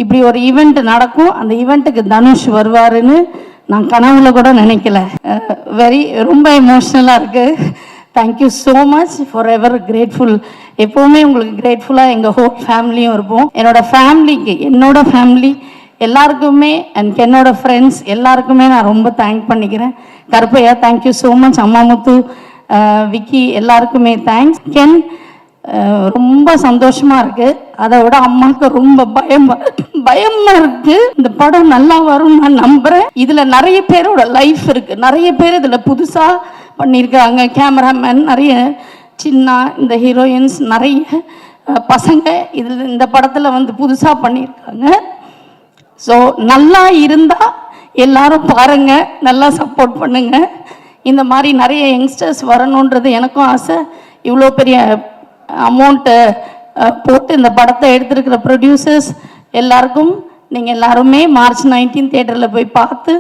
இப்படி ஒரு ஈவெண்ட் நடக்கும், அந்த ஈவெண்ட்டுக்கு தனுஷ் வருவாருன்னு நான் கனவுல கூட நினைக்கல. ரொம்ப எமோஷ்னலாக இருக்குது. Thank you so much, for ever grateful. எப்போவுமே உங்களுக்கு கிரேட்ஃபுல்லாக எங்கள் ஹோல் ஃபேமிலியும் இருப்போம். என்னோட ஃபேமிலி எல்லாருக்குமே அண்ட் என்னோட ஃப்ரெண்ட்ஸ் எல்லாருக்குமே நான் ரொம்ப தேங்க் பண்ணிக்கிறேன். Karuppaiya thank you so much. Ammamuthu, Vicky எல்லாருக்குமே தேங்க்ஸ். கென் ரொம்ப சந்தோஷமா இருக்கு. அதை விட அம்மாவுக்கு ரொம்ப பயமா இருக்கு. இந்த படம் நல்லா வரும் நான் நம்புறேன். இதுல நிறைய பேரோட லைஃப் இருக்கு, நிறைய பேர் இதுல புதுசா பண்ணியிருக்காங்க. கேமராமேன் நிறைய சின்ன, இந்த ஹீரோயின்ஸ் நிறைய பசங்க இதில் இந்த படத்தில் வந்து புதுசாக பண்ணியிருக்காங்க. ஸோ நல்லா இருந்தால் எல்லாரும் பாருங்க, நல்லா சப்போர்ட் பண்ணுங்க. இந்த மாதிரி நிறைய யங்ஸ்டர்ஸ் வரணுன்றது எனக்கும் ஆசை. இவ்வளோ பெரிய அமௌண்ட்டு போட்டு இந்த படத்தை எடுத்திருக்கிற ப்ரொடியூசர்ஸ் எல்லாருக்கும் நீங்கள் எல்லாருமே மார்ச் 19 தியேட்டரில் போய் பார்த்து